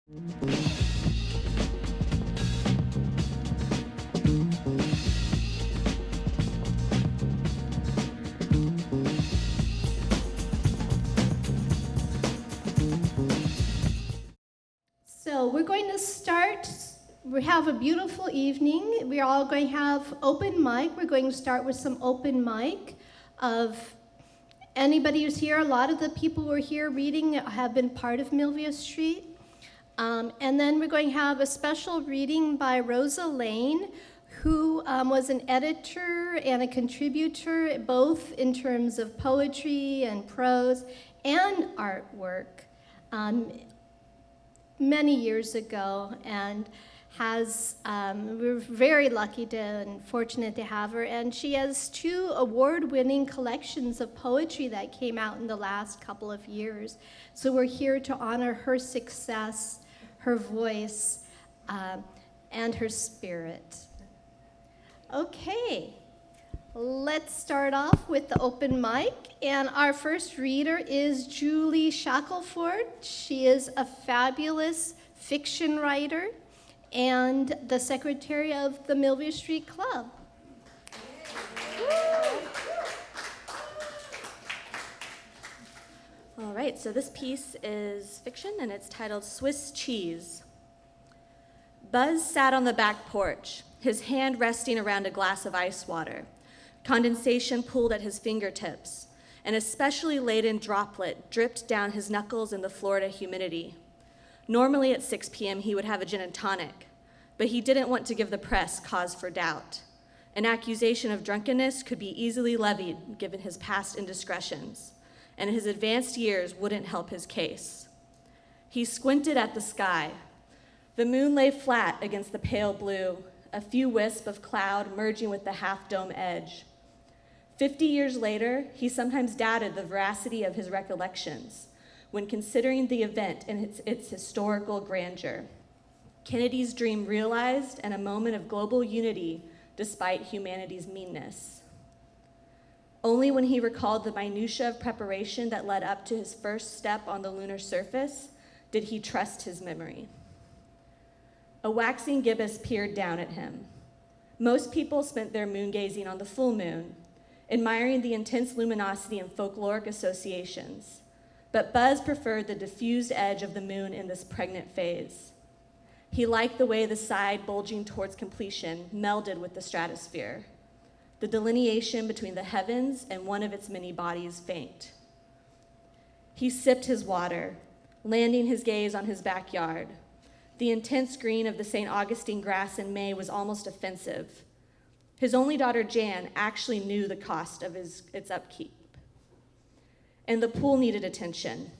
So we're going to start. We have a beautiful evening. We're all going to have open mic. We're going to start with some open mic of anybody who's here. A lot of the people who are here reading have been part of Milvia Street. And then we're going to have a special reading by Rosa Lane, who was an editor and a contributor, both in terms of poetry and prose and artwork. Many years ago, and we're very lucky and fortunate to have her, and she has 2 award-winning collections of poetry that came out in the last couple of years. So we're here to honor her success, her voice, and her spirit. Okay. Let's start off with the open mic, and our first reader is Julie Shackleford. She is a fabulous fiction writer and the secretary of the Milvia Street Club. All right, so this piece is fiction, and it's titled Swiss Cheese. Buzz sat on the back porch, his hand resting around a glass of ice water. Condensation pulled at his fingertips. An especially laden droplet dripped down his knuckles in the Florida humidity. Normally at 6 p.m. he would have a gin and tonic, but he didn't want to give the press cause for doubt. An accusation of drunkenness could be easily levied given his past indiscretions, and his advanced years wouldn't help his case. He squinted at the sky. The moon lay flat against the pale blue, a few wisps of cloud merging with the half-dome edge. 50 years later, he sometimes doubted the veracity of his recollections when considering the event in its historical grandeur. Kennedy's dream realized and a moment of global unity despite humanity's meanness. Only when he recalled the minutiae of preparation that led up to his first step on the lunar surface did he trust his memory. A waxing gibbous peered down at him. Most people spent their moon gazing on the full moon, admiring the intense luminosity and folkloric associations, but Buzz preferred the diffused edge of the moon in this pregnant phase. He liked the way the side bulging towards completion melded with the stratosphere, the delineation between the heavens and one of its many bodies faint. He sipped his water, landing his gaze on his backyard. The intense green of the St. Augustine grass in May was almost offensive. His only daughter, Jan, actually knew the cost of its upkeep. And the pool needed attention.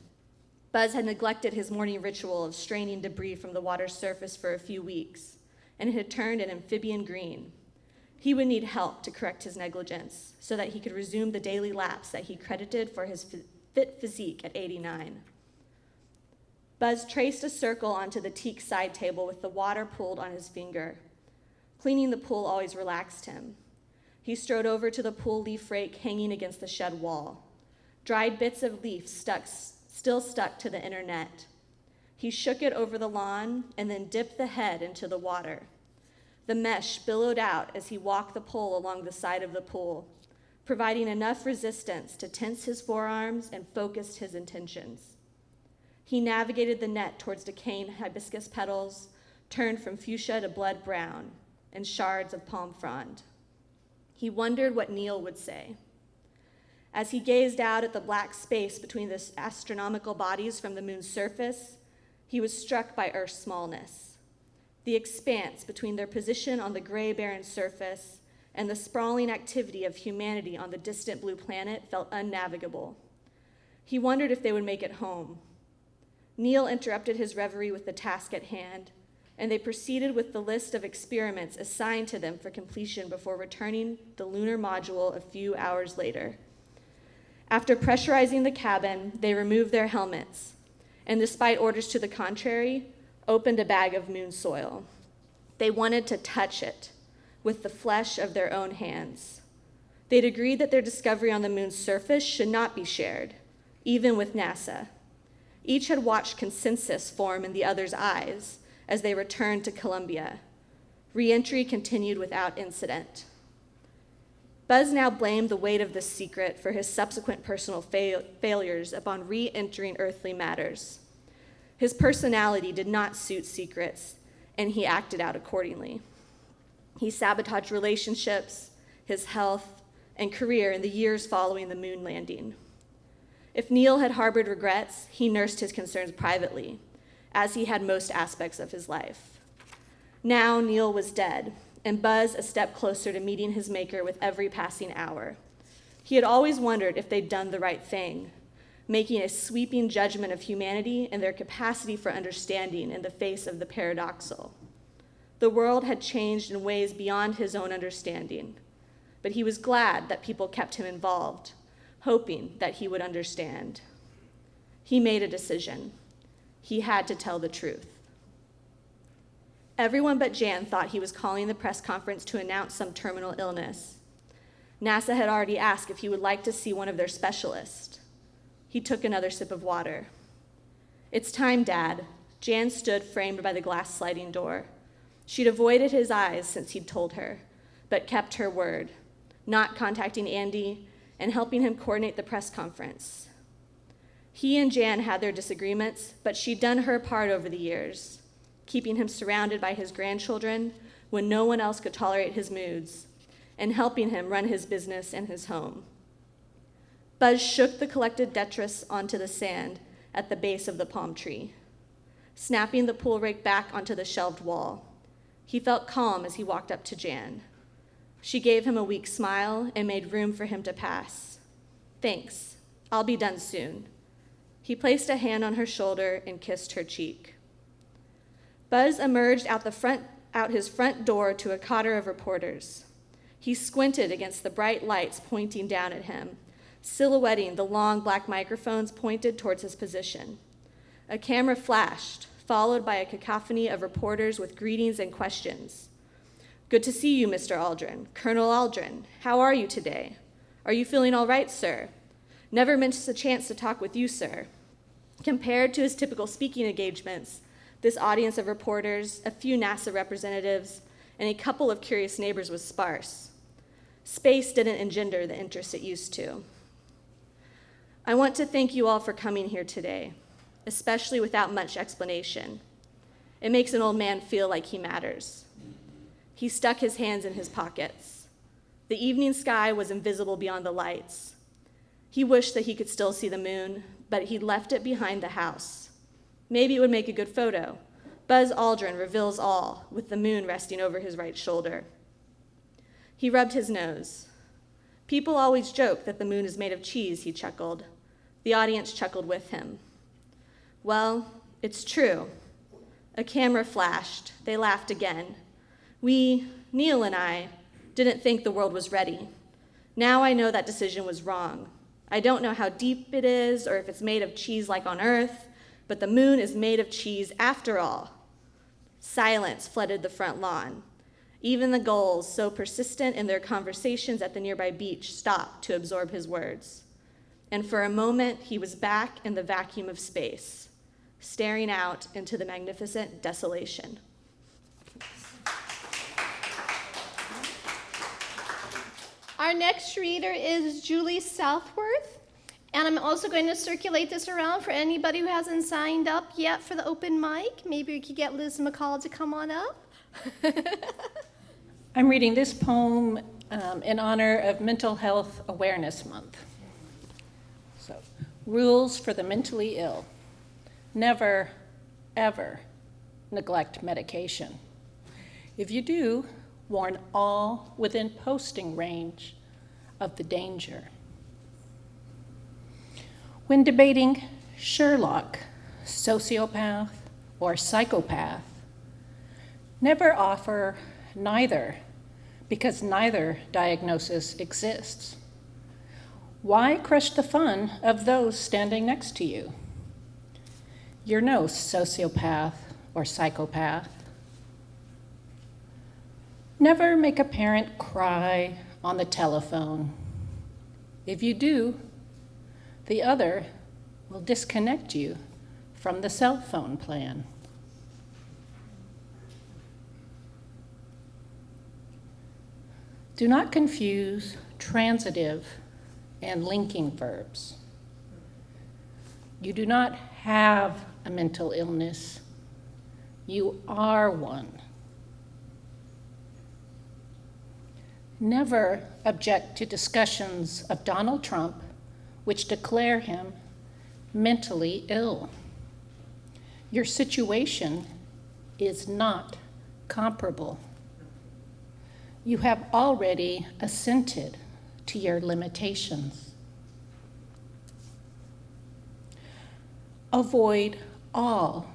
Buzz had neglected his morning ritual of straining debris from the water's surface for a few weeks, and it had turned an amphibian green. He would need help to correct his negligence so that he could resume the daily laps that he credited for his fit physique at 89. Buzz traced a circle onto the teak side table with the water pooled on his finger. Cleaning the pool always relaxed him. He strode over to the pool leaf rake hanging against the shed wall. Dried bits of leaf still stuck to the inner net. He shook it over the lawn and then dipped the head into the water. The mesh billowed out as he walked the pole along the side of the pool, providing enough resistance to tense his forearms and focused his intentions. He navigated the net towards decaying hibiscus petals, turned from fuchsia to blood brown, and shards of palm frond. He wondered what Neil would say. As he gazed out at the black space between the astronomical bodies from the moon's surface, he was struck by Earth's smallness. The expanse between their position on the gray barren surface and the sprawling activity of humanity on the distant blue planet felt unnavigable. He wondered if they would make it home. Neil interrupted his reverie with the task at hand, and they proceeded with the list of experiments assigned to them for completion before returning the lunar module a few hours later. After pressurizing the cabin, they removed their helmets, and despite orders to the contrary, opened a bag of moon soil. They wanted to touch it with the flesh of their own hands. They'd agreed that their discovery on the moon's surface should not be shared, even with NASA. Each had watched consensus form in the other's eyes as they returned to Columbia. Re-entry continued without incident. Buzz now blamed the weight of this secret for his subsequent personal failures upon re-entering earthly matters. His personality did not suit secrets, and he acted out accordingly. He sabotaged relationships, his health, and career in the years following the moon landing. If Neil had harbored regrets, he nursed his concerns privately, as he had most aspects of his life. Now Neil was dead, and Buzz a step closer to meeting his maker with every passing hour. He had always wondered if they'd done the right thing, making a sweeping judgment of humanity and their capacity for understanding in the face of the paradoxical. The world had changed in ways beyond his own understanding, but he was glad that people kept him involved, hoping that he would understand. He made a decision. He had to tell the truth. Everyone but Jan thought he was calling the press conference to announce some terminal illness. NASA had already asked if he would like to see one of their specialists. He took another sip of water. "It's time, Dad." Jan stood framed by the glass sliding door. She'd avoided his eyes since he'd told her, but kept her word, not contacting Andy and helping him coordinate the press conference. He and Jan had their disagreements, but she'd done her part over the years, keeping him surrounded by his grandchildren when no one else could tolerate his moods, and helping him run his business and his home. Buzz shook the collected detritus onto the sand at the base of the palm tree, snapping the pool rake back onto the shelved wall. He felt calm as he walked up to Jan. She gave him a weak smile and made room for him to pass. "Thanks, I'll be done soon." He placed a hand on her shoulder and kissed her cheek. Buzz emerged out his front door to a cotter of reporters. He squinted against the bright lights pointing down at him, silhouetting the long black microphones pointed towards his position. A camera flashed, followed by a cacophony of reporters with greetings and questions. "Good to see you, Mr. Aldrin. Colonel Aldrin, how are you today? Are you feeling all right, sir? Never missed a chance to talk with you, sir." Compared to his typical speaking engagements, this audience of reporters, a few NASA representatives, and a couple of curious neighbors was sparse. Space didn't engender the interest it used to. "I want to thank you all for coming here today, especially without much explanation. It makes an old man feel like he matters." He stuck his hands in his pockets. The evening sky was invisible beyond the lights. He wished that he could still see the moon, but he'd left it behind the house. Maybe it would make a good photo. Buzz Aldrin reveals all, with the moon resting over his right shoulder. He rubbed his nose. "People always joke that the moon is made of cheese," he chuckled. The audience chuckled with him. "Well, it's true." A camera flashed. They laughed again. "We, Neil and I, didn't think the world was ready. Now I know that decision was wrong. I don't know how deep it is or if it's made of cheese like on Earth, but the moon is made of cheese after all." Silence flooded the front lawn. Even the gulls, so persistent in their conversations at the nearby beach, stopped to absorb his words. And for a moment, he was back in the vacuum of space, staring out into the magnificent desolation. Our next reader is Julie Southworth, and I'm also going to circulate this around for anybody who hasn't signed up yet for the open mic. Maybe we could get Liz McCall to come on up. I'm reading this poem in honor of Mental Health Awareness Month. So, rules for the mentally ill. Never, ever neglect medication. If you do, warn all within posting range of the danger. When debating Sherlock, sociopath, or psychopath, never offer neither, because neither diagnosis exists. Why crush the fun of those standing next to you? You're no sociopath or psychopath. Never make a parent cry on the telephone. If you do, the other will disconnect you from the cell phone plan. Do not confuse transitive and linking verbs. You do not have a mental illness. You are one. Never object to discussions of Donald Trump which declare him mentally ill. Your situation is not comparable. You have already assented to your limitations. Avoid all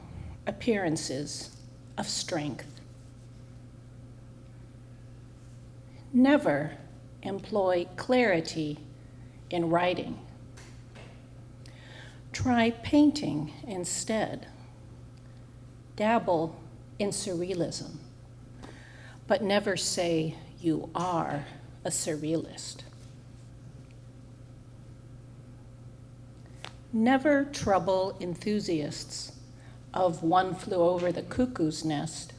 appearances of strength. Never employ clarity in writing. Try painting instead. Dabble in surrealism, but never say you are a surrealist. Never trouble enthusiasts of One Flew Over the Cuckoo's Nest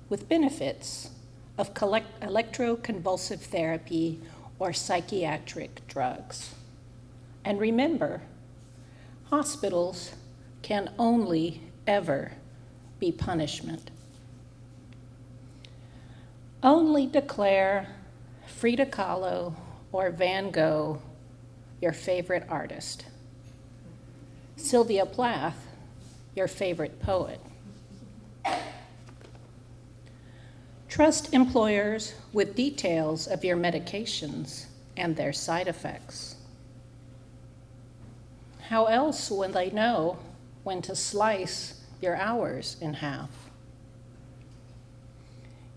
with benefits of electroconvulsive therapy or psychiatric drugs. And remember, hospitals can only ever be punishment. Only declare Frida Kahlo or Van Gogh your favorite artist. Sylvia Plath, your favorite poet. Trust employers with details of your medications and their side effects. How else will they know when to slice your hours in half?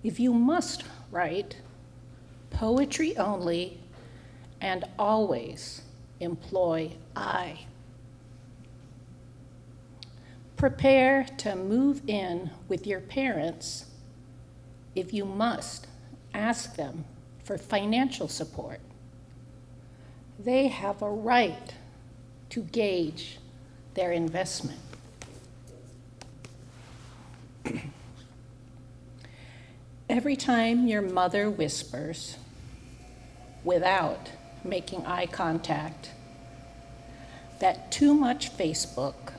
If you must write, poetry only, and always employ I. Prepare to move in with your parents. If you must, ask them for financial support. They have a right to gauge their investment. Every time your mother whispers, without making eye contact, that too much Facebook,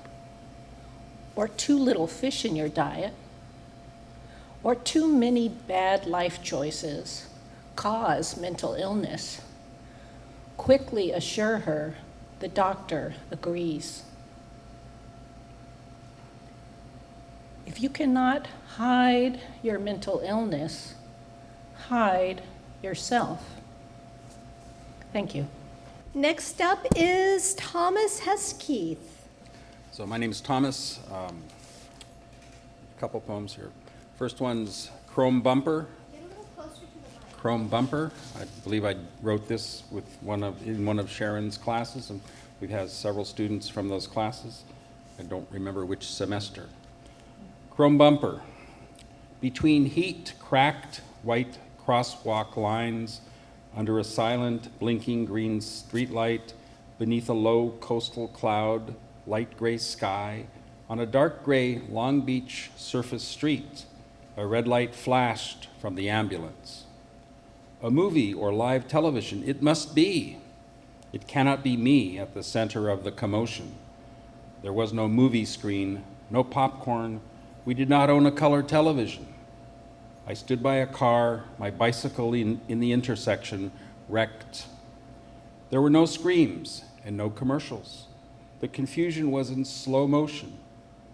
or too little fish in your diet, or too many bad life choices cause mental illness, quickly assure her the doctor agrees. If you cannot hide your mental illness, hide yourself. Thank you. Next up is Thomas Hesketh. So my name's Thomas. A couple poems here. First one's Chrome Bumper. Get a little closer to the mic. Chrome Bumper. I believe I wrote this with in one of Sharon's classes, and we've had several students from those classes. I don't remember which semester. Chrome Bumper. Between heat, cracked white crosswalk lines, under a silent, blinking green streetlight, beneath a low coastal cloud, light gray sky, on a dark gray Long Beach surface street, a red light flashed from the ambulance. A movie or live television, it must be. It cannot be me at the center of the commotion. There was no movie screen, no popcorn. We did not own a color television. I stood by a car, my bicycle in the intersection, wrecked. There were no screams and no commercials. The confusion was in slow motion.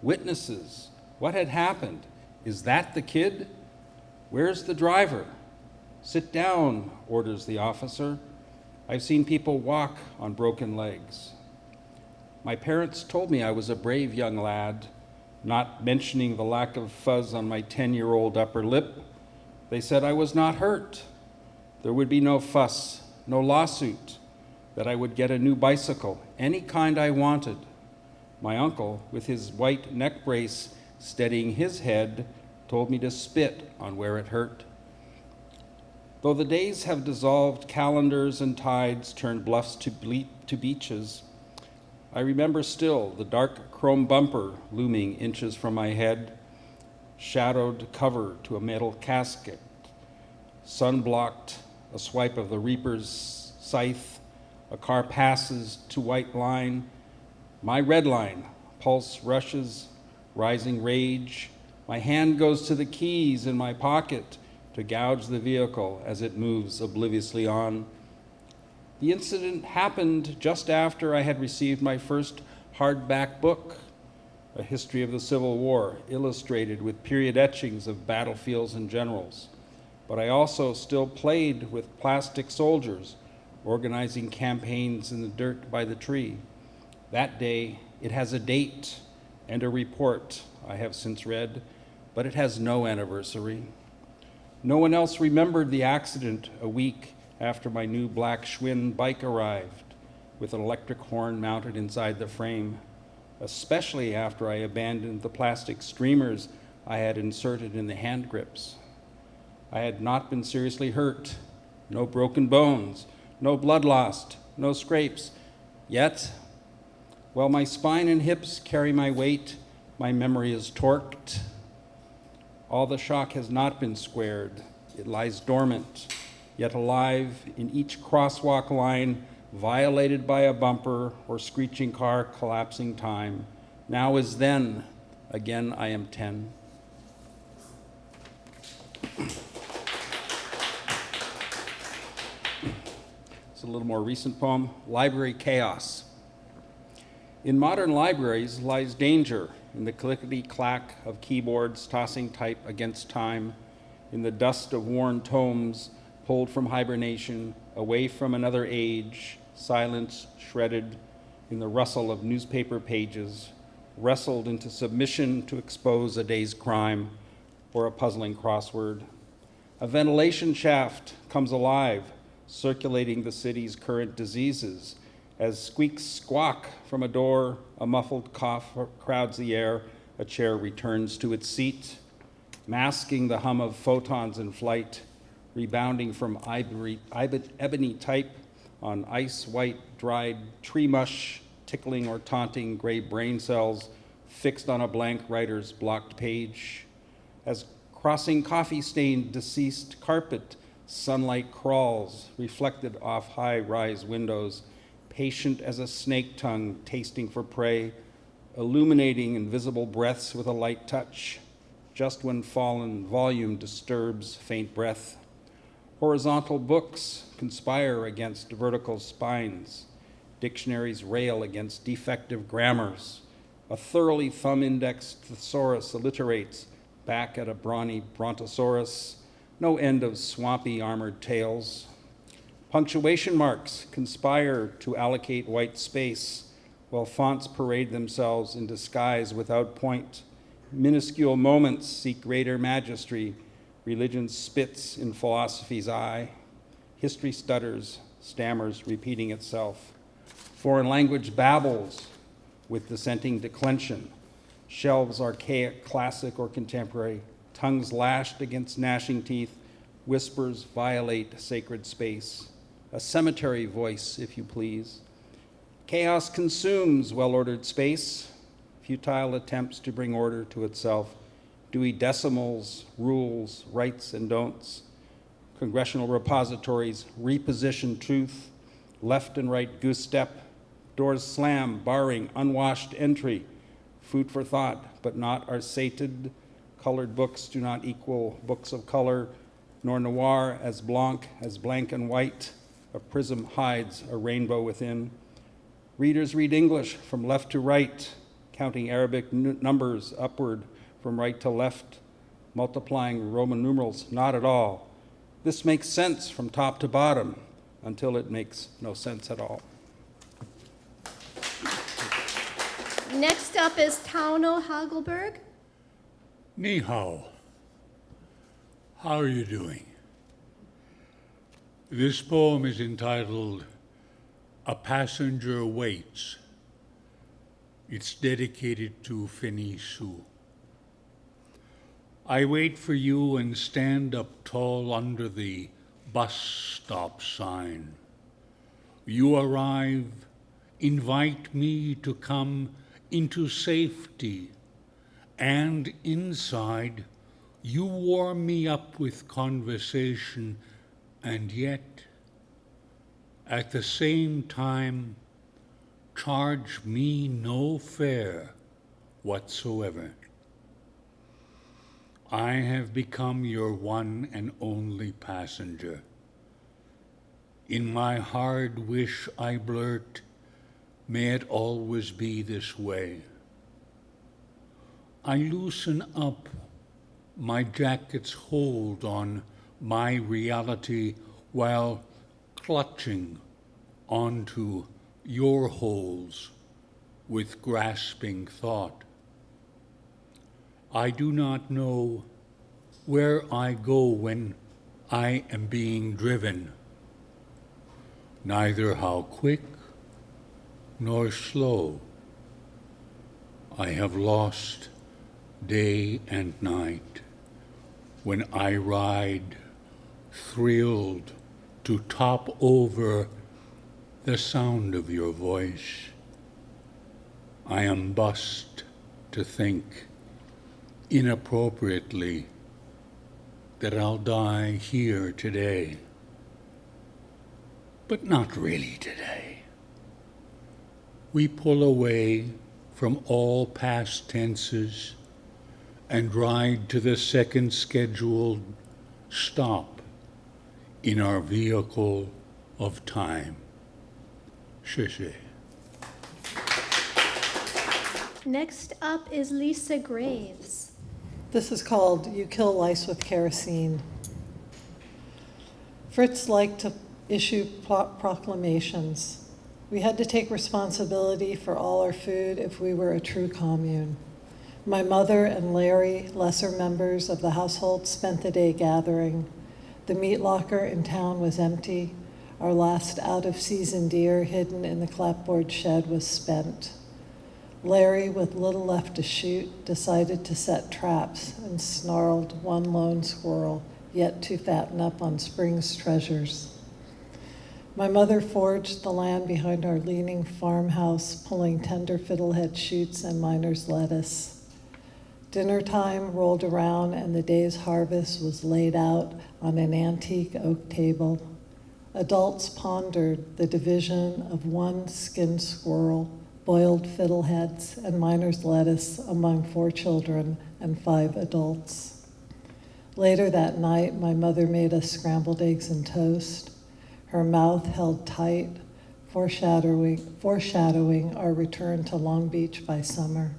Witnesses, what had happened? Is that the kid? Where's the driver? Sit down, orders the officer. I've seen people walk on broken legs. My parents told me I was a brave young lad, not mentioning the lack of fuzz on my 10-year-old upper lip. They said I was not hurt. There would be no fuss, no lawsuit, that I would get a new bicycle, any kind I wanted. My uncle, with his white neck brace steadying his head, told me to spit on where it hurt. Though the days have dissolved, calendars and tides turned bluffs to beaches, I remember still the dark chrome bumper looming inches from my head, shadowed cover to a metal casket, sun-blocked, a swipe of the reaper's scythe, a car passes to white line, my red line, pulse rushes, rising rage, my hand goes to the keys in my pocket to gouge the vehicle as it moves obliviously on. The incident happened just after I had received my first hardback book, A History of the Civil War, illustrated with period etchings of battlefields and generals. But I also still played with plastic soldiers, organizing campaigns in the dirt by the tree. That day, it has a date and a report I have since read, but it has no anniversary. No one else remembered the accident a week after my new black Schwinn bike arrived, with an electric horn mounted inside the frame, especially after I abandoned the plastic streamers I had inserted in the hand grips. I had not been seriously hurt, no broken bones, no blood lost, no scrapes. Yet, while my spine and hips carry my weight, my memory is torqued. All the shock has not been squared. It lies dormant, yet alive in each crosswalk line violated by a bumper or screeching car collapsing time. Now as then, again I am 10. It's a little more recent poem, Library Chaos. In modern libraries lies danger in the clickety-clack of keyboards tossing type against time, in the dust of worn tomes pulled from hibernation, away from another age, silence shredded in the rustle of newspaper pages, wrestled into submission to expose a day's crime or a puzzling crossword. A ventilation shaft comes alive, circulating the city's current diseases, as squeaks squawk from a door, a muffled cough crowds the air, a chair returns to its seat, masking the hum of photons in flight, rebounding from ebony type on ice-white dried tree mush, tickling or taunting gray brain cells fixed on a blank writer's blocked page. As crossing coffee-stained deceased carpet, sunlight crawls, reflected off high-rise windows, patient as a snake tongue tasting for prey, illuminating invisible breaths with a light touch, just when fallen volume disturbs faint breath. Horizontal books conspire against vertical spines. Dictionaries rail against defective grammars. A thoroughly thumb-indexed thesaurus alliterates back at a brawny brontosaurus. No end of swampy armored tales. Punctuation marks conspire to allocate white space, while fonts parade themselves in disguise without point. Minuscule moments seek greater majesty. Religion spits in philosophy's eye. History stutters, stammers, repeating itself. Foreign language babbles with dissenting declension. Shelves archaic, classic, or contemporary. Tongues lashed against gnashing teeth. Whispers violate sacred space. A cemetery voice, if you please. Chaos consumes well-ordered space. Futile attempts to bring order to itself. Dewey decimals, rules, rights and don'ts. Congressional repositories reposition truth. Left and right goose step. Doors slam, barring unwashed entry. Food for thought, but not are sated. Colored books do not equal books of color, nor noir as blanc and white. A prism hides a rainbow within. Readers read English from left to right, counting Arabic numbers upward from right to left, multiplying Roman numerals, not at all. This makes sense from top to bottom until it makes no sense at all. Next up is Tauno Hagelberg. Nihao. How are you doing? This poem is entitled A Passenger Waits. It's dedicated to Finney Sue. I wait for you and stand up tall under the bus stop sign. You arrive, invite me to come into safety, and inside you warm me up with conversation, and yet, at the same time, charge me no fare whatsoever. I have become your one and only passenger. In my hard wish I blurt, may it always be this way. I loosen up my jacket's hold on my reality while clutching onto your holes with grasping thought. I do not know where I go when I am being driven, neither how quick nor slow. I have lost day and night when I ride, thrilled to top over the sound of your voice. I am bussed to think inappropriately that I'll die here today, but not really today. We pull away from all past tenses and ride to the second scheduled stop in our vehicle of time. 谢谢. Next up is Lisa Graves. This is called You Kill Lice with Kerosene. Fritz liked to issue proclamations. We had to take responsibility for all our food if we were a true commune. My mother and Larry, lesser members of the household, spent the day gathering. The meat locker in town was empty. Our last out-of-season deer hidden in the clapboard shed was spent. Larry, with little left to shoot, decided to set traps and snarled one lone squirrel, yet to fatten up on spring's treasures. My mother foraged the land behind our leaning farmhouse, pulling tender fiddlehead shoots and miner's lettuce. Dinner time rolled around and the day's harvest was laid out on an antique oak table. Adults pondered the division of one skinned squirrel, boiled fiddleheads, and miner's lettuce among 4 children and 5 adults. Later that night, my mother made us scrambled eggs and toast, her mouth held tight, foreshadowing our return to Long Beach by summer.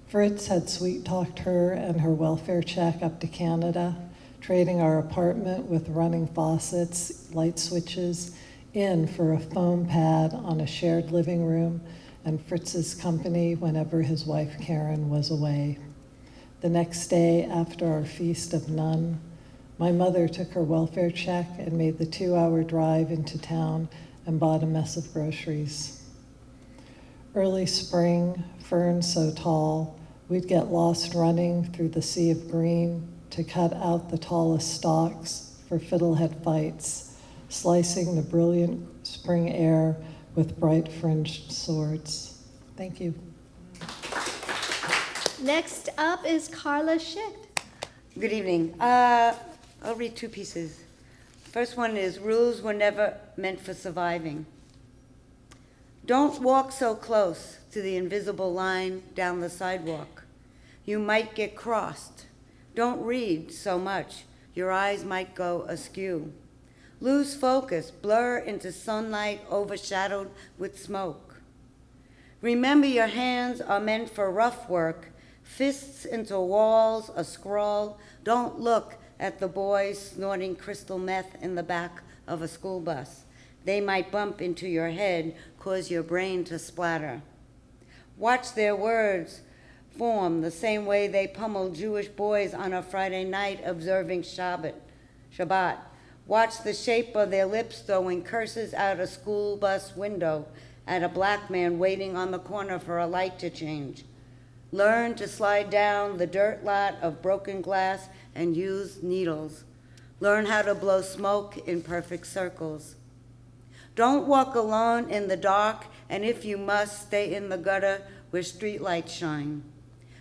Fritz had sweet-talked her and her welfare check up to Canada, trading our apartment with running faucets, light switches, in for a foam pad on a shared living room and Fritz's company whenever his wife Karen was away. The next day, after our feast of none, my mother took her welfare check and made the 2-hour drive into town and bought a mess of groceries. Early spring, ferns so tall, we'd get lost running through the sea of green to cut out the tallest stalks for fiddlehead fights, slicing the brilliant spring air with bright fringed swords. Thank you. Next up is Carla Schick. Good evening. I'll read 2 pieces. First one is Rules Were Never Meant for Surviving. Don't walk so close to the invisible line down the sidewalk. You might get crossed. Don't read so much. Your eyes might go askew. Lose focus, blur into sunlight overshadowed with smoke. Remember your hands are meant for rough work, fists into walls, a scrawl. Don't look at the boys snorting crystal meth in the back of a school bus. They might bump into your head, cause your brain to splatter. Watch their words form the same way they pummel Jewish boys on a Friday night observing Shabbat. Watch the shape of their lips throwing curses out a school bus window at a black man waiting on the corner for a light to change. Learn to slide down the dirt lot of broken glass and use needles. Learn how to blow smoke in perfect circles. Don't walk alone in the dark, and if you must, stay in the gutter where streetlights shine.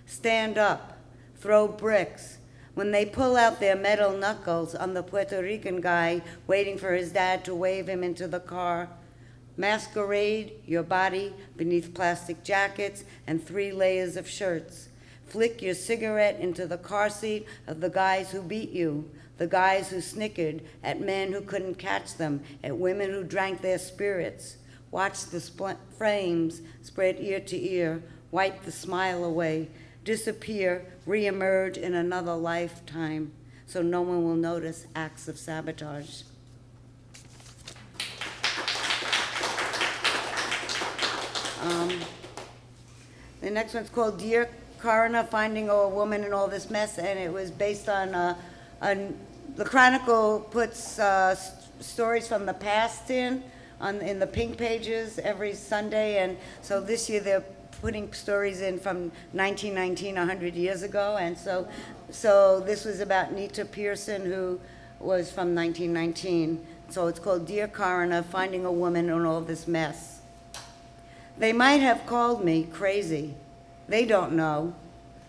Stand up, throw bricks. When they pull out their metal knuckles on the Puerto Rican guy waiting for his dad to wave him into the car, masquerade your body beneath plastic jackets and 3 layers of shirts. Flick your cigarette into the car seat of the guys who beat you, the guys who snickered at men who couldn't catch them, at women who drank their spirits. Watch the frames spread ear to ear, wipe the smile away, disappear, reemerge in another lifetime, so no one will notice acts of sabotage. The next one's called Dear Coroner, Finding a Woman in All This Mess, and it was based on the Chronicle puts stories from the past in the pink pages every Sunday, and so this year they're putting stories in from 1919, 100 years ago, and so this was about Nita Pearson, who was from 1919. So it's called Dear Coroner, Finding a Woman in All This Mess. They might have called me crazy. They don't know.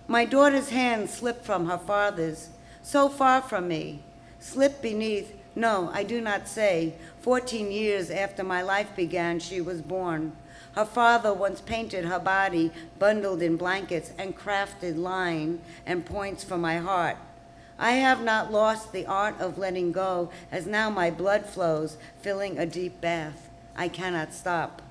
My daughter's hand slipped from her father's, so far from me, slipped beneath, no, I do not say, 14 years after my life began, she was born. Her father once painted her body, bundled in blankets, and crafted line and points for my heart. I have not lost the art of letting go, as now my blood flows, filling a deep bath. I cannot stop.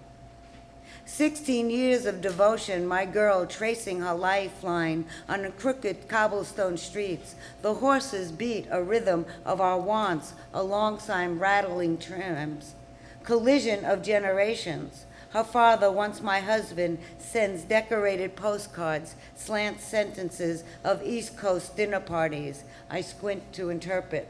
16 years of devotion, my girl tracing her lifeline on the crooked cobblestone streets. The horses beat a rhythm of our wants alongside rattling trams. Collision of generations. Her father, once my husband, sends decorated postcards, slant sentences of East Coast dinner parties. I squint to interpret.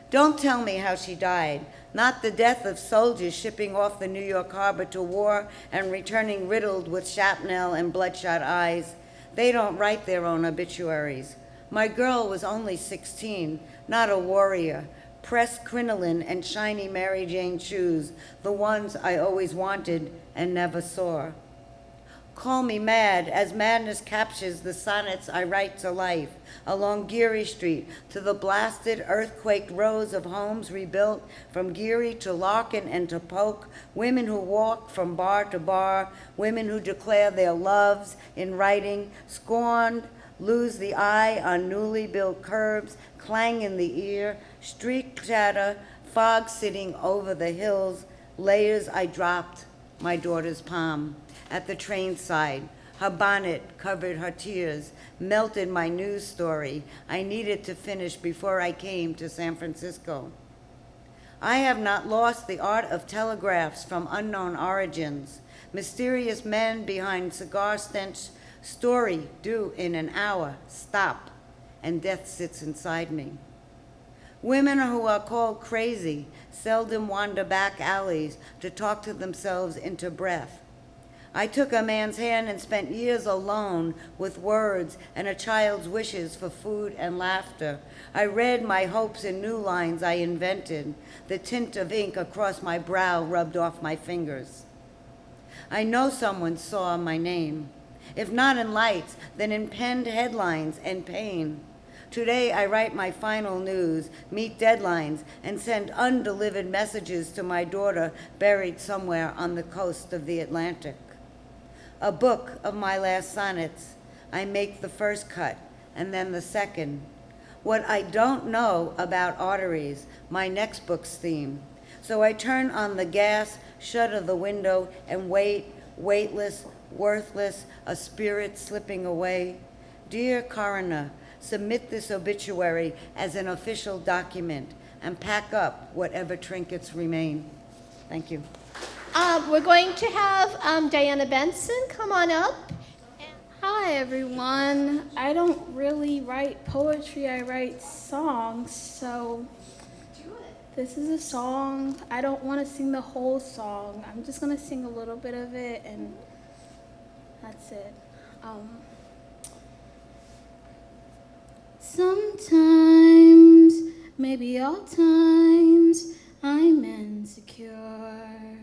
Don't tell me how she died, not the death of soldiers shipping off the New York harbor to war and returning riddled with shrapnel and bloodshot eyes. They don't write their own obituaries. My girl was only 16, not a warrior. Pressed crinoline and shiny Mary Jane shoes, the ones I always wanted and never saw. Call me mad, as madness captures the sonnets I write to life, along Geary Street to the blasted, earthquaked rows of homes rebuilt from Geary to Larkin and to Polk, women who walk from bar to bar, women who declare their loves in writing, scorned, lose the eye on newly built curbs, clang in the ear, street chatter, fog sitting over the hills, layers I dropped my daughter's palm. At the train side, her bonnet covered her tears, melted my news story I needed to finish before I came to San Francisco. I have not lost the art of telegraphs from unknown origins, mysterious men behind cigar stench, story due in an hour, stop, and death sits inside me. Women who are called crazy seldom wander back alleys to talk to themselves into breath. I took a man's hand and spent years alone with words and a child's wishes for food and laughter. I read my hopes in new lines I invented, the tint of ink across my brow rubbed off my fingers. I know someone saw my name, if not in lights, then in penned headlines and pain. Today I write my final news, meet deadlines, and send undelivered messages to my daughter buried somewhere on the coast of the Atlantic. A book of my last sonnets. I make the first cut and then the second. What I don't know about arteries, my next book's theme. So I turn on the gas, shutter the window, and wait, weightless, worthless, a spirit slipping away. Dear coroner, submit this obituary as an official document and pack up whatever trinkets remain. Thank you. We're going to have Diana Benson come on up. Hi everyone. I don't really write poetry, I write songs, so this is a song. I don't want to sing the whole song. I'm just going to sing a little bit of it and that's it. Sometimes, maybe all times, I'm insecure.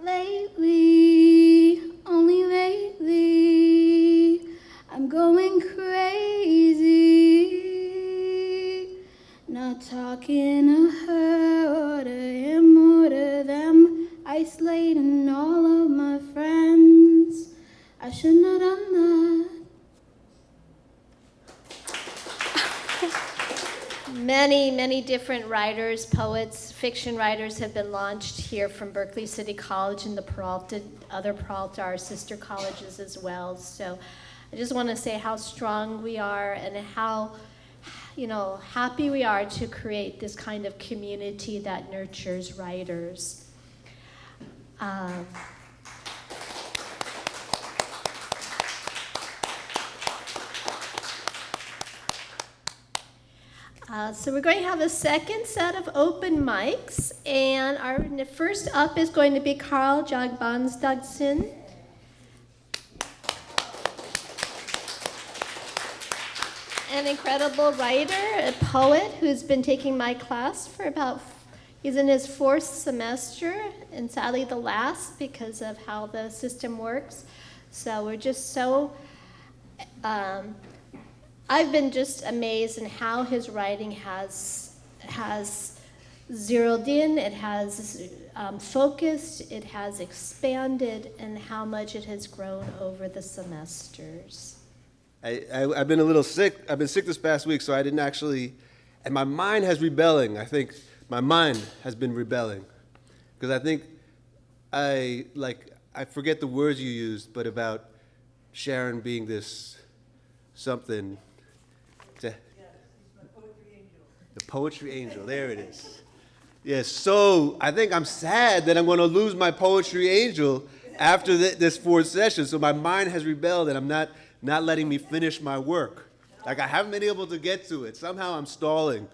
Lately, only lately, I'm going crazy. Not talking to her or to him or to them, isolating all of my friends. I shouldn't have done that. Many different writers, poets, fiction writers have been launched here from Berkeley City College and the other Peralta, our sister colleges as well. So I just want to say how strong we are and how, happy we are to create this kind of community that nurtures writers. So we're going to have a second set of open mics, and our first up is going to be Carl Jagbans Dodson. An incredible writer, a poet who's been taking my class for he's in his 4th semester, and sadly the last because of how the system works. So we're just so, I've been just amazed in how his writing has zeroed in, it has focused, it has expanded, and how much it has grown over the semesters. I've been a little sick. I've been sick this past week, so I didn't actually, and my mind has rebelling. I think my mind has been rebelling, because I think I forget the words you used, but about Sharon being this something. The poetry angel, there it is. Yes, so I think I'm sad that I'm going to lose my poetry angel after this 4th session. So my mind has rebelled, and I'm not letting me finish my work. Like, I haven't been able to get to it. Somehow I'm stalling.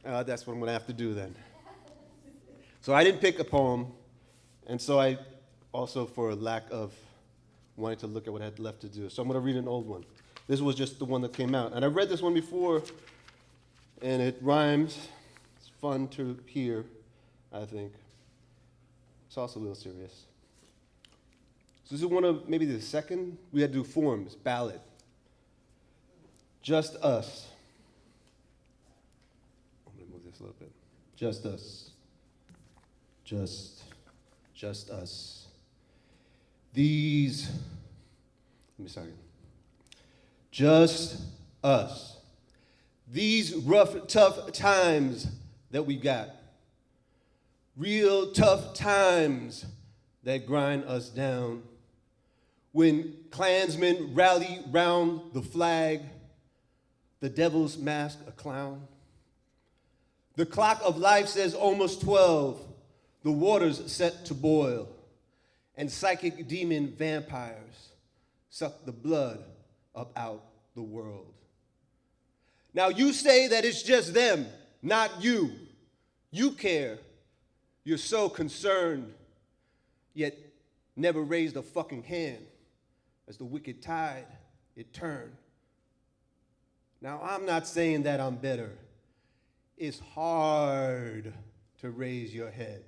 That's what I'm going to have to do then. So I didn't pick a poem, and so I also, for lack of wanting to look at what I had left to do. So I'm going to read an old one. This was just the one that came out. And I read this one before, and it rhymes. It's fun to hear, I think. It's also a little serious. So this is one of maybe the second. We had to do forms, ballad. Just us. I'm going to move this a little bit. Just us. Just us. Just us. These rough, tough times that we got. Real tough times that grind us down. When Klansmen rally round the flag, the devil's mask a clown. The clock of life says almost 12, the water's set to boil, and psychic demon vampires suck the blood up out the world. Now you say that it's just them, not you. You care. You're so concerned, yet never raised a fucking hand as the wicked tide, it turned. Now I'm not saying that I'm better. It's hard to raise your head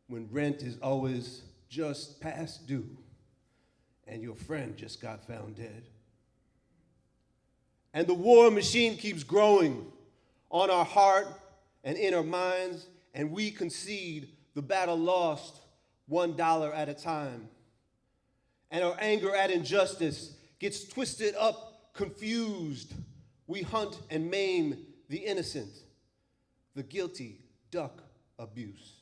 when rent is always just past due and your friend just got found dead. And the war machine keeps growing on our heart and in our minds, and we concede the battle lost $1 at a time. And our anger at injustice gets twisted up, confused. We hunt and maim the innocent. The guilty duck abuse.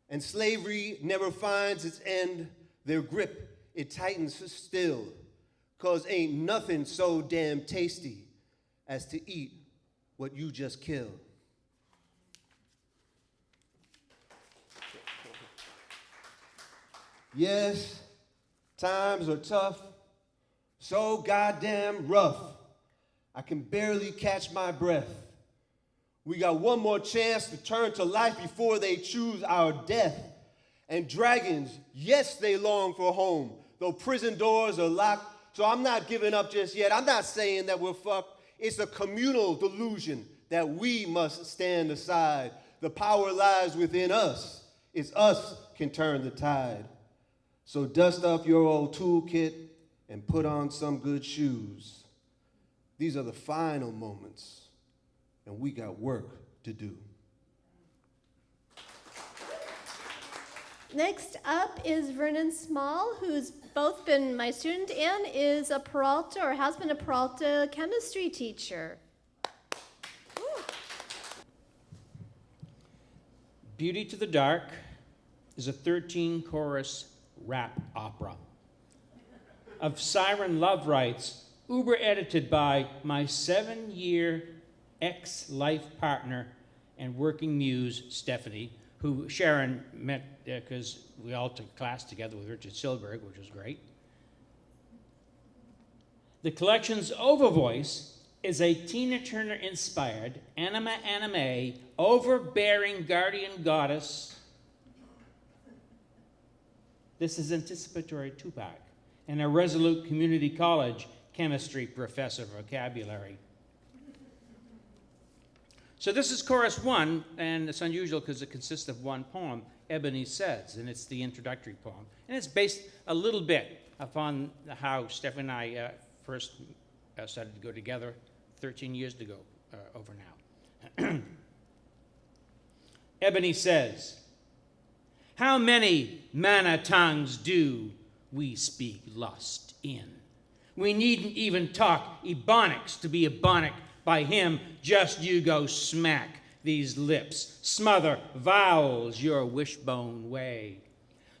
And slavery never finds its end. Their grip, it tightens still. 'Cause ain't nothing so damn tasty as to eat what you just killed. Yes, times are tough, so goddamn rough. I can barely catch my breath. We got one more chance to turn to life before they choose our death. And dragons, yes, they long for home, though prison doors are locked. So I'm not giving up just yet. I'm not saying that we're fucked. It's a communal delusion that we must stand aside. The power lies within us. It's us can turn the tide. So dust off your old toolkit and put on some good shoes. These are the final moments, and we got work to do. Next up is Vernon Small, who's both been my student and is a Peralta, or has been a Peralta chemistry teacher. Beauty to the Dark is a 13-chorus rap opera of siren love rights, uber-edited by my 7-year ex-life partner and working muse, Stephanie, who Sharon met because we all took class together with Richard Silberg, which was great. The collection's overvoice is a Tina Turner-inspired anime, overbearing guardian goddess. This is anticipatory Tupac and a resolute community college chemistry professor vocabulary. So this is chorus 1, and it's unusual because it consists of one poem, Ebony Says, and it's the introductory poem. And it's based a little bit upon how Steph and I first started to go together 13 years ago, over now. Ebony says, how many manna tongues do we speak lust in? We needn't even talk ebonics to be ebonic by him, just you go smack these lips, smother vowels your wishbone way.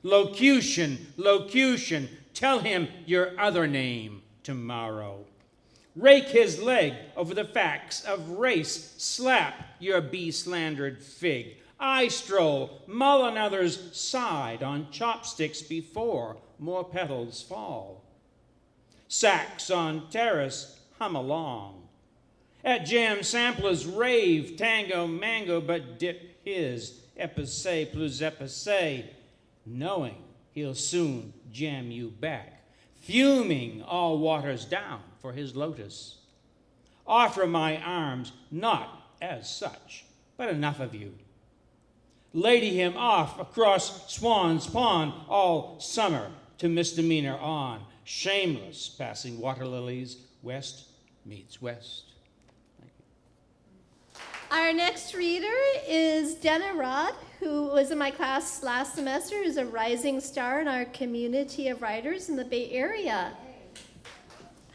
Locution, locution, tell him your other name tomorrow. Rake his leg over the facts of race, slap your bee-slandered fig. I stroll, mull another's side on chopsticks before more petals fall. Sax on terrace, hum along. At jam samplers rave, tango, mango, but dip his epicé plus epicé, knowing he'll soon jam you back, fuming all waters down for his lotus. Offer my arms, not as such, but enough of you. Lady him off across Swan's Pond all summer to misdemeanor on, shameless, passing water lilies, west meets west. Our next reader is Dana Rod, who was in my class last semester, who's a rising star in our community of writers in the Bay Area.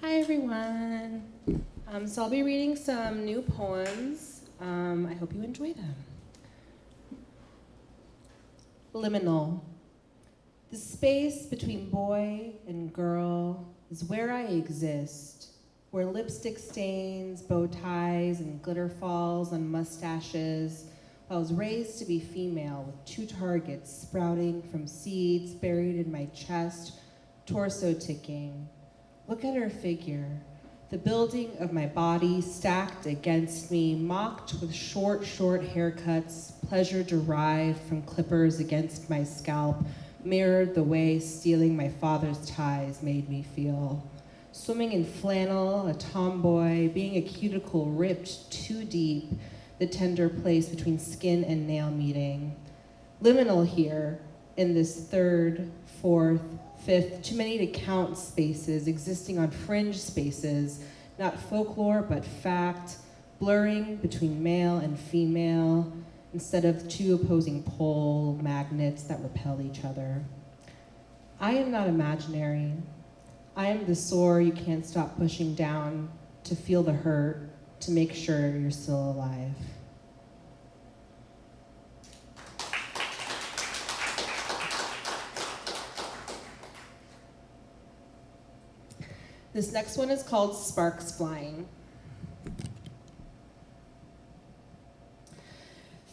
Hi, everyone. So I'll be reading some new poems. I hope you enjoy them. Liminal. The space between boy and girl is where I exist, where lipstick stains, bow ties, and glitter falls on mustaches. I was raised to be female with 2 targets sprouting from seeds buried in my chest, torso ticking. Look at her figure, the building of my body stacked against me, mocked with short haircuts, pleasure derived from clippers against my scalp, mirrored the way stealing my father's ties made me feel. Swimming in flannel, a tomboy, being a cuticle ripped too deep, the tender place between skin and nail meeting. Liminal here, in this 3rd, 4th, 5th, too many to count spaces, existing on fringe spaces, not folklore but fact, blurring between male and female, instead of 2 opposing pole magnets that repel each other. I am not imaginary. I am the sore you can't stop pushing down to feel the hurt, to make sure you're still alive. This next one is called Sparks Flying.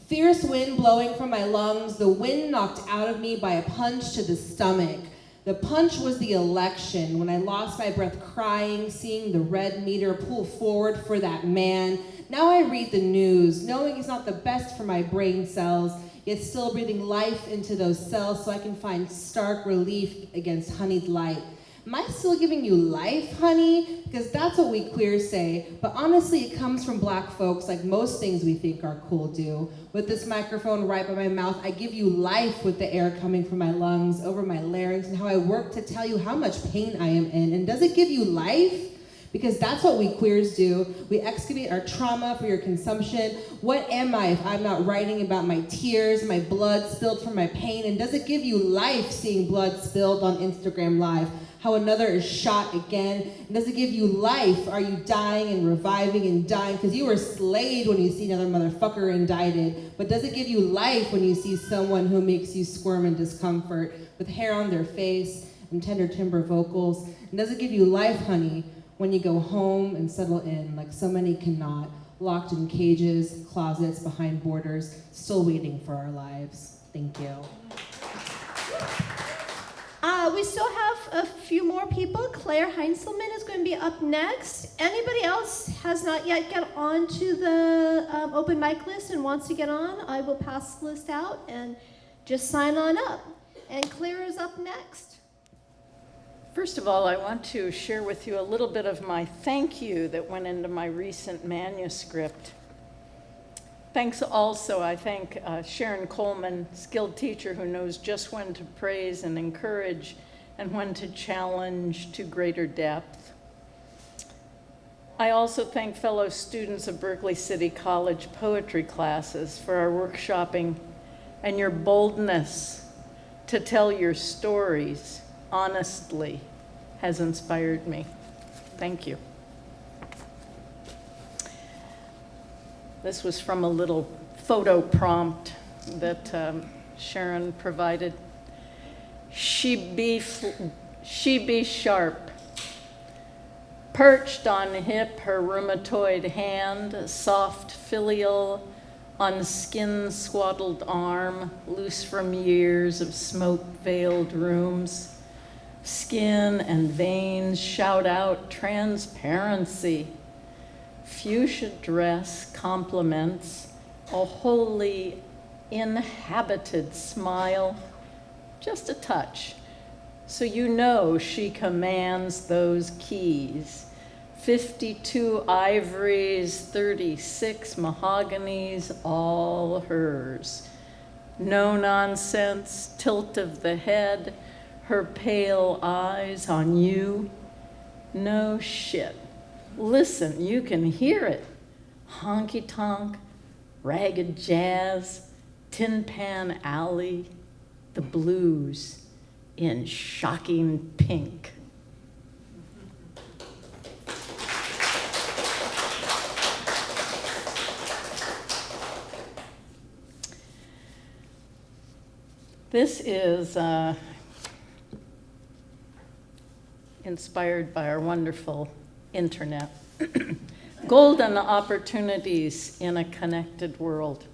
Fierce wind blowing from my lungs, the wind knocked out of me by a punch to the stomach. The punch was the election, when I lost my breath crying, seeing the red meter pull forward for that man. Now I read the news, knowing he's not the best for my brain cells, yet still breathing life into those cells so I can find stark relief against honeyed light. Am I still giving you life, honey? Because that's what we queers say. But honestly, it comes from black folks, like most things we think are cool do. With this microphone right by my mouth, I give you life with the air coming from my lungs, over my larynx, and how I work to tell you how much pain I am in. And does it give you life? Because that's what we queers do. We excavate our trauma for your consumption. What am I if I'm not writing about my tears, my blood spilled from my pain? And does it give you life seeing blood spilled on Instagram Live? How another is shot again? And does it give you life? Are you dying and reviving and dying? Because you were slayed when you see another motherfucker indicted. But does it give you life when you see someone who makes you squirm in discomfort with hair on their face and tender timbre vocals? And does it give you life, honey, when you go home and settle in like so many cannot, locked in cages, closets, behind borders, still waiting for our lives? Thank you. We still have a few more people. Claire Heinzelman is going to be up next. Anybody else has not yet got on to the open mic list and wants to get on, I will pass the list out and just sign on up. And Claire is up next. First of all, I want to share with you a little bit of my thank you that went into my recent manuscript. Thanks also, I thank Sharon Coleman, skilled teacher who knows just when to praise and encourage and when to challenge to greater depth. I also thank fellow students of Berkeley City College poetry classes for our workshopping and your boldness to tell your stories honestly has inspired me. Thank you. This was from a little photo prompt that Sharon provided. She be sharp, perched on hip, her rheumatoid hand, soft filial on skin swaddled arm, loose from years of smoke-veiled rooms. Skin and veins shout out transparency. Fuchsia dress complements a wholly inhabited smile, just a touch, so you know she commands those keys. 52 ivories, 36 mahoganies, all hers. No nonsense, tilt of the head, her pale eyes on you. No shit. Listen, you can hear it. Honky-tonk, ragged jazz, Tin Pan Alley, the blues in shocking pink. This is inspired by our wonderful internet. Golden opportunities in a connected world.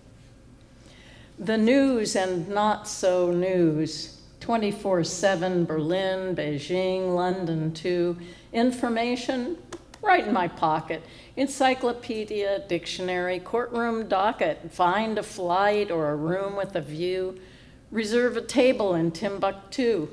The news and not so news, 24/7, Berlin, Beijing, London too. Information right in my pocket. Encyclopedia, dictionary, courtroom docket, find a flight or a room with a view. Reserve a table in Timbuktu.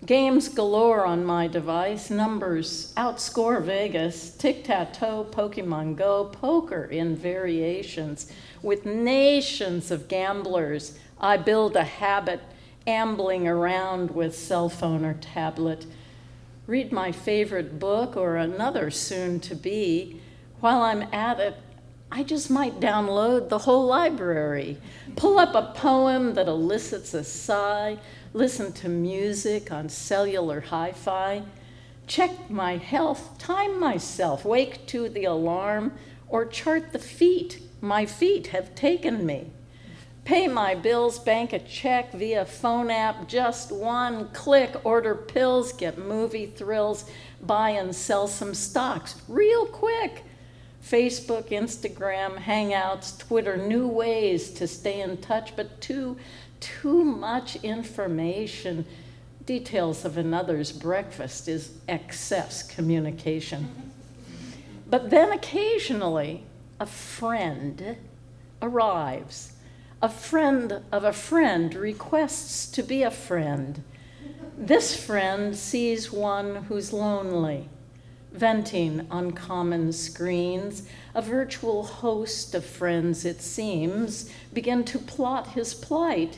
Games galore on my device, numbers, outscore Vegas, tic-tac-toe, Pokemon Go, poker in variations. With nations of gamblers, I build a habit, ambling around with cell phone or tablet. Read my favorite book or another soon to be. While I'm at it, I just might download the whole library. Pull up a poem that elicits a sigh, listen to music on cellular hi-fi, check my health, time myself, wake to the alarm, or chart the feet my feet have taken me. Pay my bills, bank a check via phone app, just one click, order pills, get movie thrills, buy and sell some stocks real quick. Facebook, Instagram, Hangouts, Twitter, new ways to stay in touch, but too much information. Details of another's breakfast is excess communication. But then occasionally, a friend arrives. A friend of a friend requests to be a friend. This friend sees one who's lonely, venting on common screens. A virtual host of friends, it seems, begin to plot his plight,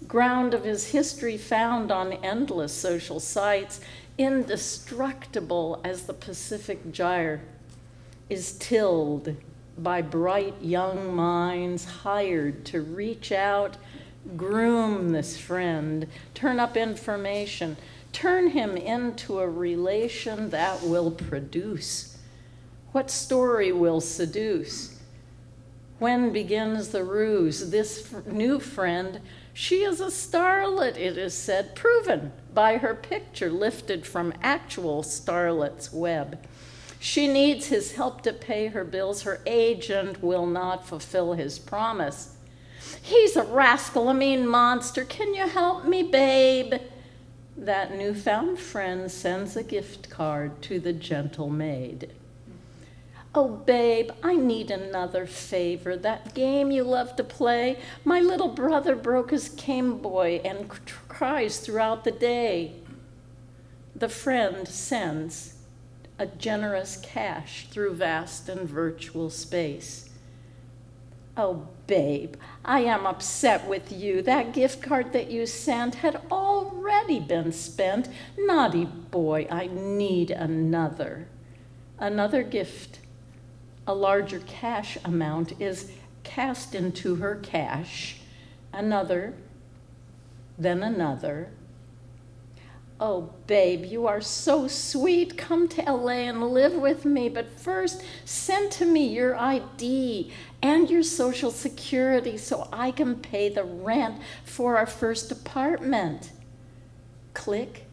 ground of his history found on endless social sites, indestructible as the Pacific gyre, is tilled by bright young minds hired to reach out, groom this friend, turn up information, turn him into a relation that will produce. What story will seduce? When begins the ruse? This new friend, she is a starlet, it is said, proven by her picture lifted from actual starlet's web. She needs his help to pay her bills. Her agent will not fulfill his promise. He's a rascal, a mean monster. Can you help me, babe? That newfound friend sends a gift card to the gentle maid. Oh, babe, I need another favor. That game you love to play, my little brother broke his Game Boy and cries throughout the day. The friend sends a generous cash through vast and virtual space. Oh, babe, I am upset with you. That gift card that you sent had already been spent. Naughty boy, I need another. Another gift. A larger cash amount is cast into her cash. Another, then another. Oh, babe, you are so sweet. Come to LA and live with me, but first send to me your ID and your Social Security so I can pay the rent for our first apartment. Click.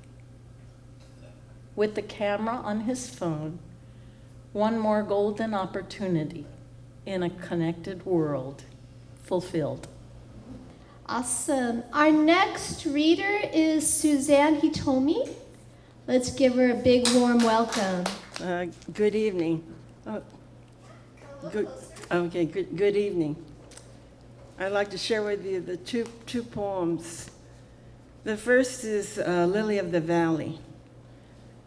With the camera on his phone, one more golden opportunity in a connected world fulfilled. Awesome. Our next reader is Suzanne Hitomi. Let's give her a big warm welcome. Good evening. Good evening. I'd like to share with you the two poems. The first is Lily of the Valley.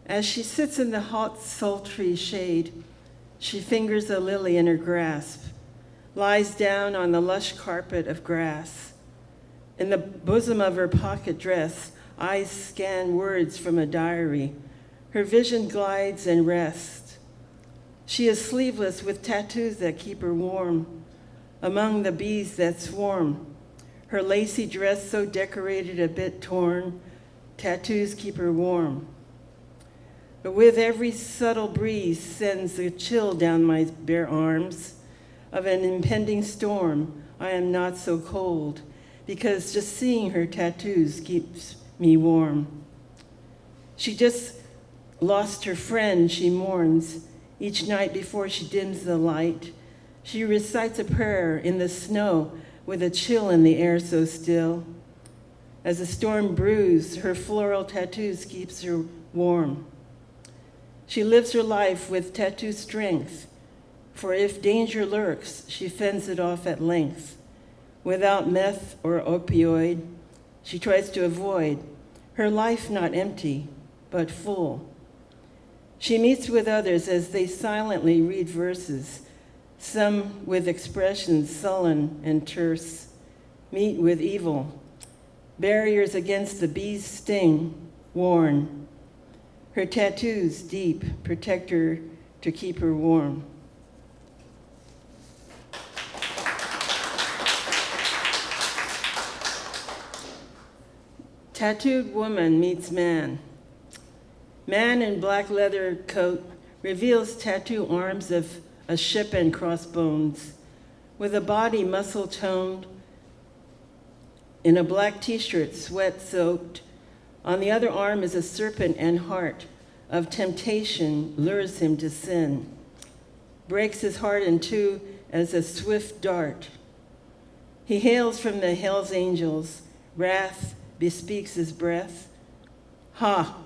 As she sits in the hot, sultry shade, she fingers a lily in her grasp, lies down on the lush carpet of grass. In the bosom of her pocket dress, eyes scan words from a diary. Her vision glides and rests. She is sleeveless with tattoos that keep her warm. Among the bees that swarm, her lacy dress so decorated a bit torn, tattoos keep her warm. But with every subtle breeze sends a chill down my bare arms. Of an impending storm, I am not so cold, because just seeing her tattoos keeps me warm. She just lost her friend, she mourns. Each night before she dims the light, she recites a prayer in the snow with a chill in the air so still. As the storm brews, her floral tattoos keeps her warm. She lives her life with tattoo strength, for if danger lurks, she fends it off at length. Without meth or opioid, she tries to avoid her life not empty, but full. She meets with others as they silently read verses, some with expressions sullen and terse, meet with evil, barriers against the bee's sting, worn. Her tattoos deep protect her to keep her warm. Tattooed woman meets man. Man in black leather coat reveals tattoo arms of a ship and crossbones, with a body muscle-toned, in a black t-shirt, sweat-soaked. On the other arm is a serpent and heart of temptation lures him to sin, breaks his heart in two as a swift dart. He hails from the Hell's Angels, wrath bespeaks his breath. Ha!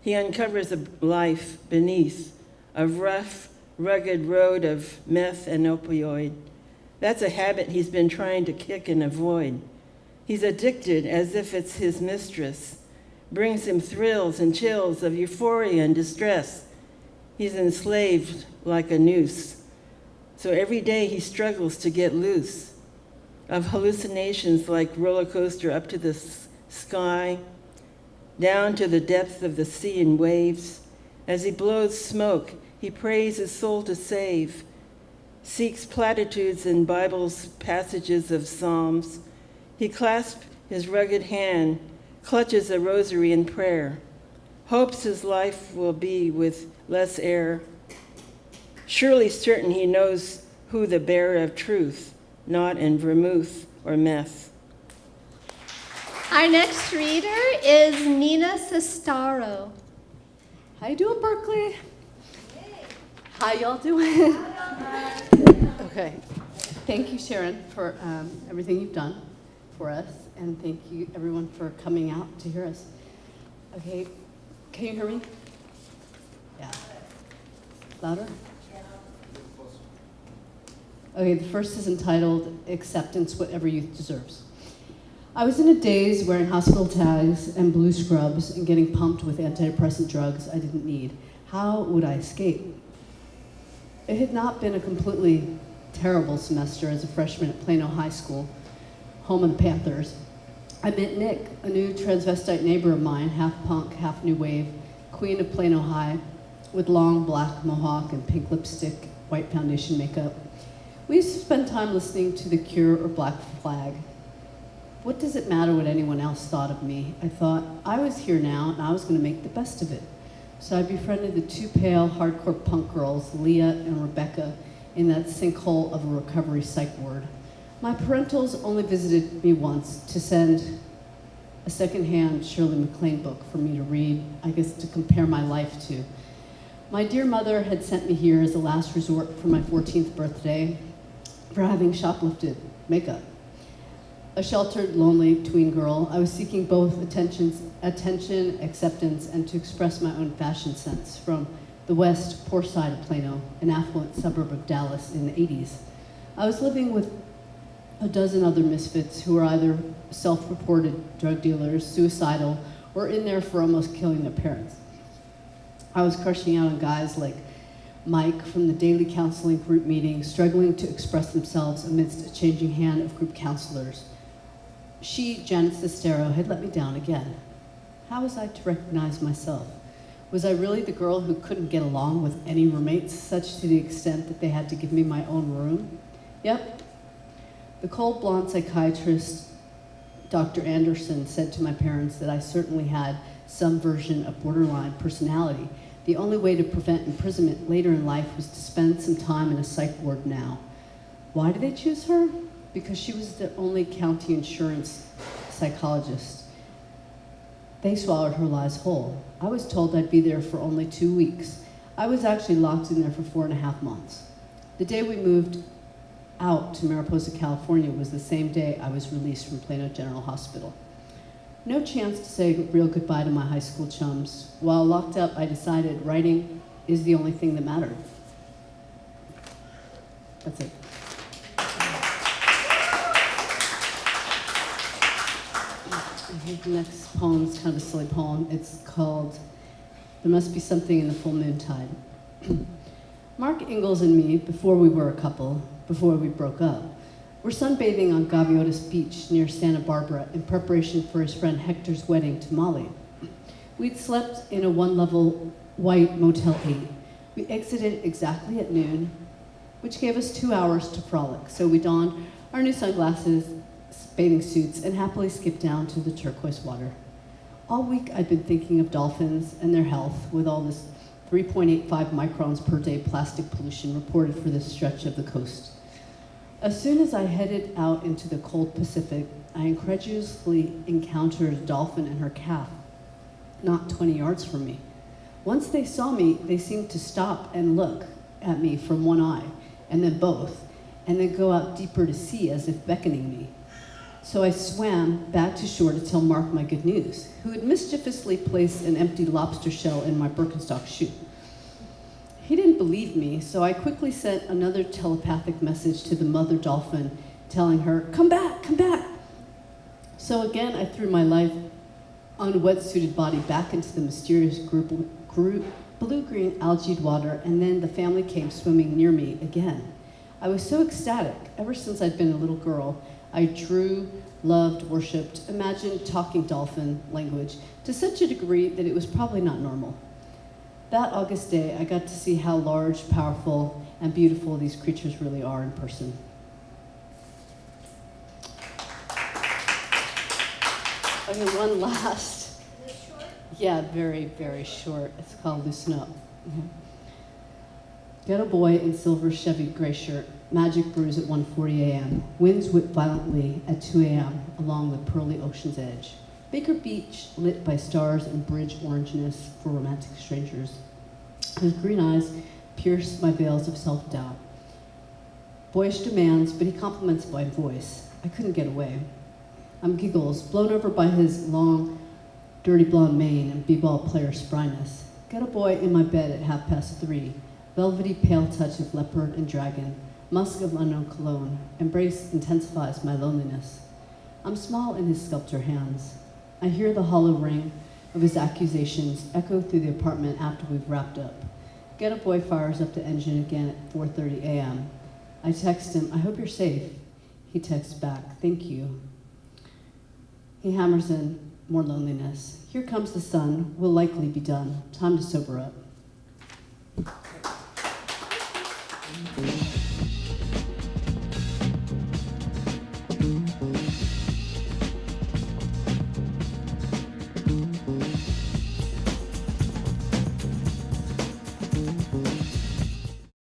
He uncovers a life beneath, a rough, rugged road of meth and opioid. That's a habit he's been trying to kick and avoid. He's addicted as if it's his mistress, brings him thrills and chills of euphoria and distress. He's enslaved like a noose. So every day he struggles to get loose of hallucinations like roller coaster up to the sky, down to the depth of the sea and waves. As he blows smoke, he prays his soul to save, seeks platitudes in Bible's passages of Psalms. He clasps his rugged hand, clutches a rosary in prayer, hopes his life will be with less air. Surely certain he knows who the bearer of truth, not in vermouth or meth. Our next reader is Nina Sestaro. How you doing, Berkeley? How y'all doing? Okay. Thank you, Sharon, for everything you've done for us, and thank you, everyone, for coming out to hear us. Okay, can you hear me? Yeah. Louder? Okay, the first is entitled Acceptance, Whatever Youth Deserves. I was in a daze wearing hospital tags and blue scrubs and getting pumped with antidepressant drugs I didn't need. How would I escape? It had not been a completely terrible semester as a freshman at Plano High School, home of the Panthers. I met Nick, a new transvestite neighbor of mine, half punk, half new wave, queen of Plano High, with long black mohawk and pink lipstick, white foundation makeup. We used to spend time listening to The Cure or Black Flag. What does it matter what anyone else thought of me? I thought, I was here now, and I was going to make the best of it. So I befriended the two pale, hardcore punk girls, Leah and Rebecca, in that sinkhole of a recovery psych ward. My parentals only visited me once to send a secondhand Shirley MacLaine book for me to read, I guess to compare my life to. My dear mother had sent me here as a last resort for my 14th birthday for having shoplifted makeup. A sheltered, lonely tween girl, I was seeking both attention, acceptance, and to express my own fashion sense from the west, poor side of Plano, an affluent suburb of Dallas in the 80s. I was living with a dozen other misfits who were either self-reported drug dealers, suicidal, or in there for almost killing their parents. I was crushing out on guys like Mike from the daily counseling group meeting, struggling to express themselves amidst a changing hand of group counselors. She, Janet Sestero, had let me down again. How was I to recognize myself? Was I really the girl who couldn't get along with any roommates, such to the extent that they had to give me my own room? Yep. The cold blonde psychiatrist, Dr. Anderson, said to my parents that I certainly had some version of borderline personality. The only way to prevent imprisonment later in life was to spend some time in a psych ward now. Why did they choose her? Because she was the only county insurance psychologist. They swallowed her lies whole. I was told I'd be there for only 2 weeks. I was actually locked in there for 4.5 months. The day we moved out to Mariposa, California was the same day I was released from Plano General Hospital. No chance to say real goodbye to my high school chums. While locked up, I decided writing is the only thing that mattered. That's it. The next poem is kind of a silly poem. It's called There Must Be Something in the Full Moon Tide. Mark Ingalls and me, before we were a couple, before we broke up, were sunbathing on Gaviotas Beach near Santa Barbara in preparation for his friend Hector's wedding to Molly. We'd slept in a one-level white Motel 8. We exited exactly at noon, which gave us 2 hours to frolic. So we donned our new sunglasses, bathing suits, and happily skipped down to the turquoise water. All week I'd been thinking of dolphins and their health with all this 3.85 microns per day plastic pollution reported for this stretch of the coast. As soon as I headed out into the cold Pacific, I incredulously encountered a dolphin and her calf, not 20 yards from me. Once they saw me, they seemed to stop and look at me from one eye, and then both, and then go out deeper to sea as if beckoning me. So I swam back to shore to tell Mark my good news, who had mischievously placed an empty lobster shell in my Birkenstock shoe. He didn't believe me, so I quickly sent another telepathic message to the mother dolphin, telling her, "Come back, come back." So again, I threw my life on a wetsuited body back into the mysterious blue-green algaed water, and then the family came swimming near me again. I was so ecstatic. Ever since I'd been a little girl, I drew, loved, worshipped, imagined talking dolphin language to such a degree that it was probably not normal. That August day, I got to see how large, powerful, and beautiful these creatures really are in person. Okay, one last. Is it short? Yeah, very, very short. It's called Loosen Up. Get a boy in silver Chevy gray shirt. Magic brews at 1:40 a.m. Winds whip violently at 2 a.m. along the pearly ocean's edge. Baker Beach lit by stars and bridge orangeness for romantic strangers. His green eyes pierce my veils of self-doubt. Boyish demands, but he compliments my voice. I couldn't get away. I'm giggles, blown over by his long, dirty blonde mane and b-ball player spryness. Get a boy in my bed at 3:30. Velvety pale touch of leopard and dragon. Musk of unknown cologne. Embrace intensifies my loneliness. I'm small in his sculptor hands. I hear the hollow ring of his accusations echo through the apartment after we've wrapped up. Get a boy fires up the engine again at 4:30 a.m. I text him, I hope you're safe. He texts back, thank you. He hammers in more loneliness. Here comes the sun, we'll likely be done. Time to sober up.